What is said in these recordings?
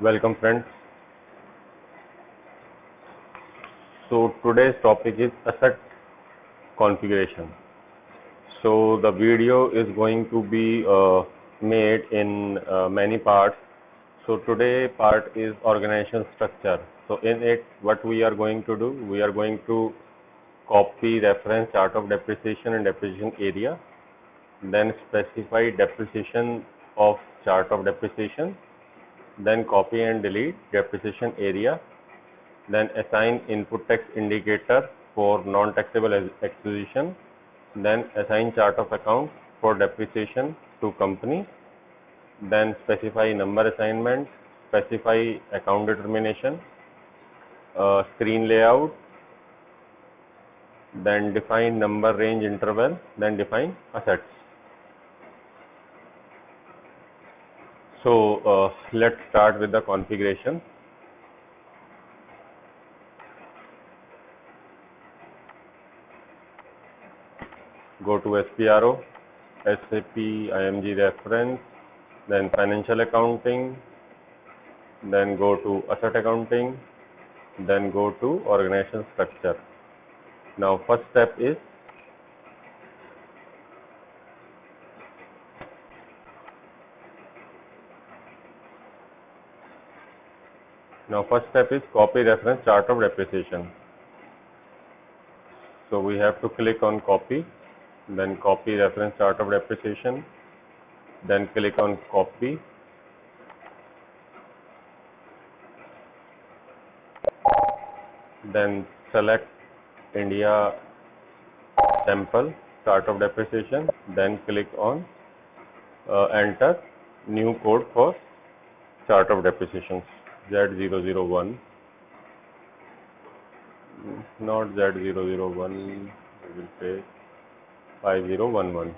Welcome friends. So today's topic is asset configuration. So the video is going to be made in many parts. So today part is organization structure. So in it what we are going to do, we are going to copy reference chart of depreciation and depreciation area, then specify depreciation of chart of depreciation, then copy and delete depreciation area, then assign input tax indicator for non-taxable acquisition, then assign chart of account for depreciation to company, then specify number assignment, specify account determination, screen layout, then define number range interval, then define assets. So let's start with the configuration. Go to SPRO, SAP IMG reference, then financial accounting, then go to asset accounting, then go to organization structure. Now first step is copy reference chart of depreciation. So we have to click on copy, then copy reference chart of depreciation, then click on copy, then select India sample chart of depreciation, then click on enter new code for chart of depreciation Z001, not Z001, we will say 5011,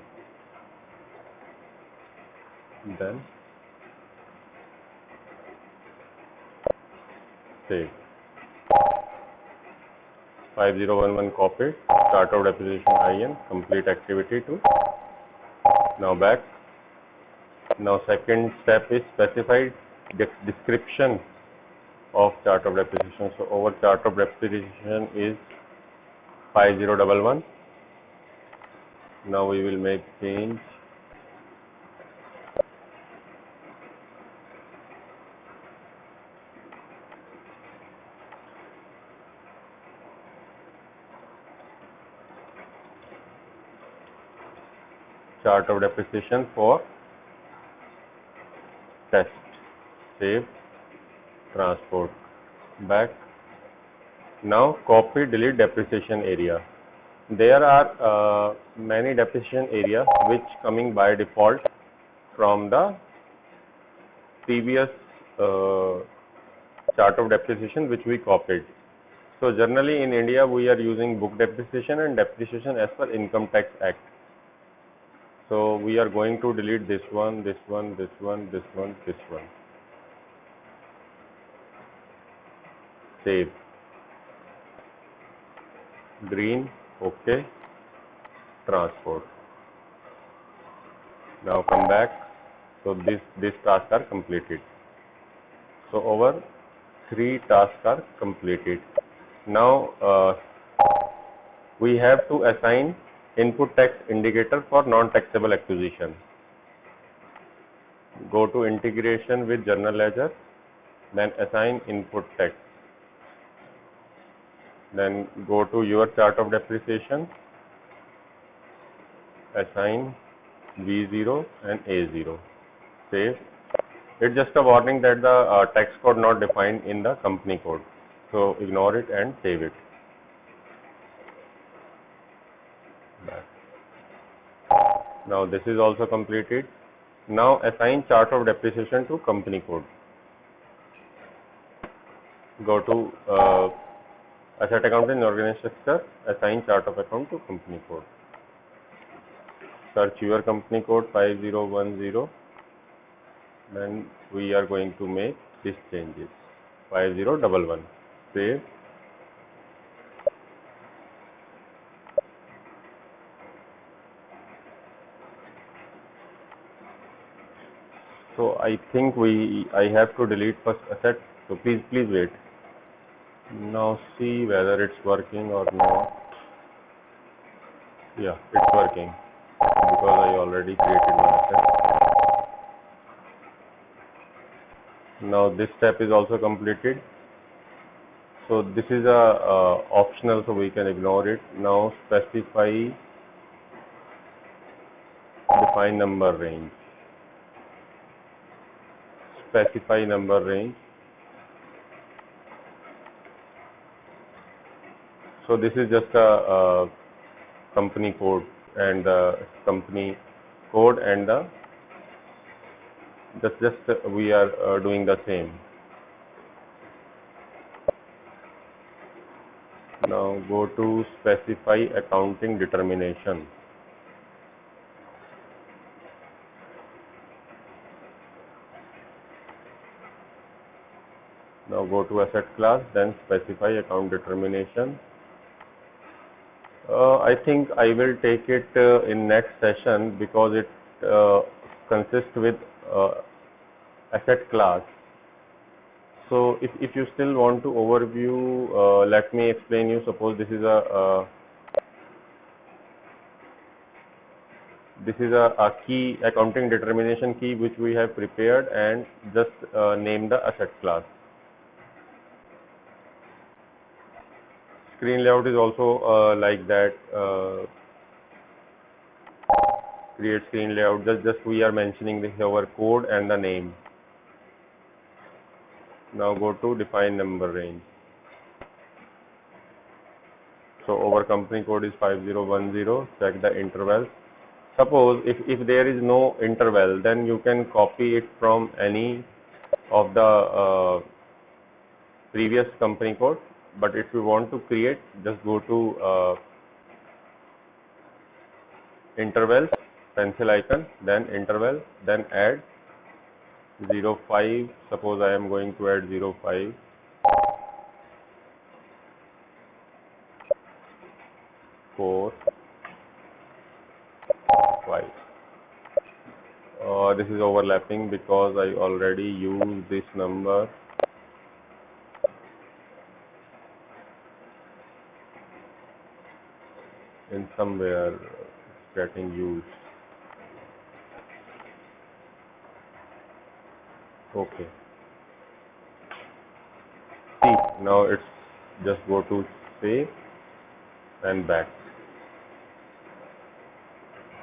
then save. 5011 copied, chart of depreciation IN, complete activity 2. Now back. Now second step is specified description of chart of depreciation. So our chart of depreciation is 5011. Now we will make change. Chart of depreciation for test. Save. Transport. Back. Now copy delete depreciation area. There are many depreciation area which coming by default from the previous chart of depreciation which we copied. So generally in India we are using book depreciation and depreciation as per Income Tax Act. So we are going to delete this one, this one, this one, this one, this one. Save. Green, okay. Transport. Now come back. So this tasks are completed. So our 3 tasks are completed. Now we have to assign input tax indicator for non-taxable acquisition. Go to integration with journal ledger, then assign input tax. Then go to your chart of depreciation, assign V0 and A0. Save. It's just a warning that the tax code not defined in the company code. So ignore it and save it. Now this is also completed. Now assign chart of depreciation to company code. Go to asset accounting organization structure, assign chart of account to company code. Search your company code 5010. Then we are going to make these changes. 5011. Save. So I think I have to delete first asset. So please wait. Now see whether it's working or not. Yeah, it's working because I already created one asset. Now this step is also completed. So this is a optional, so we can ignore it. Now define number range. Specify number range. So this is just a company code and the company code and the just we are doing the same. Now go to specify accounting determination. Now go to asset class, then specify account determination. I think I will take it in next session because it consists with asset class. So if you still want to overview, let me explain you. Suppose this is a key, accounting determination key, which we have prepared and just name the asset class. Screen layout is also like that. Create screen layout. Just we are mentioning our code and the name. Now go to define number range. So our company code is 5010. Check the interval. Suppose if there is no interval, then you can copy it from any of the previous company code. But if you want to create, just go to intervals, pencil icon, then interval, then add 0.5. Suppose I am going to add 0.5. 4, 5. This is overlapping because I already used this number. In somewhere it's getting used. Okay. See, now it's just go to save and back.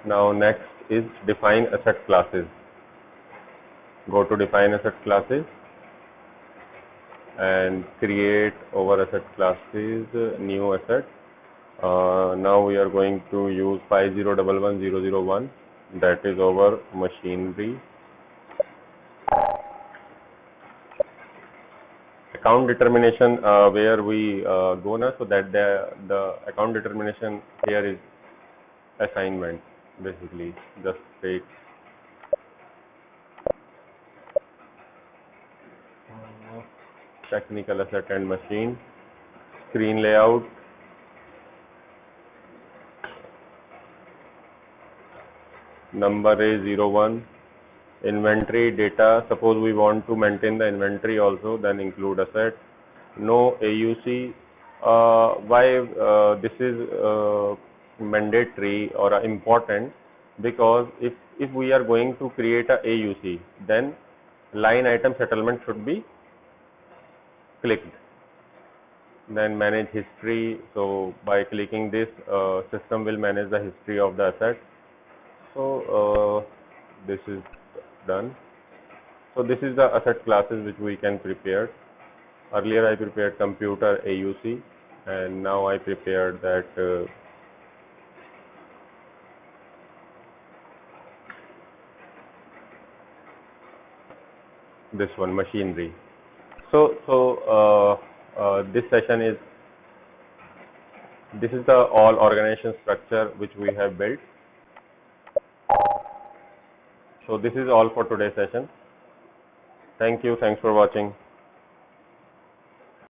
Now next is define asset classes. Go to define asset classes and create over asset classes new asset. Now we are going to use 5011001, that is our machinery. Account determination where we go now, so that the account determination here is assignment. Basically just take technical asset and machine. Screen layout, number is 01. Inventory data, suppose we want to maintain the inventory also, then include asset. No AUC. Why this is mandatory or important? Because if we are going to create a AUC, then line item settlement should be clicked. Then manage history. So by clicking this, system will manage the history of the asset. So this is done. So this is the asset classes which we can prepare. Earlier I prepared computer AUC, and now I prepared that this one, machinery. So this session is, this is the all organization structure which we have built. So this is all for today's session. Thank you. Thanks for watching.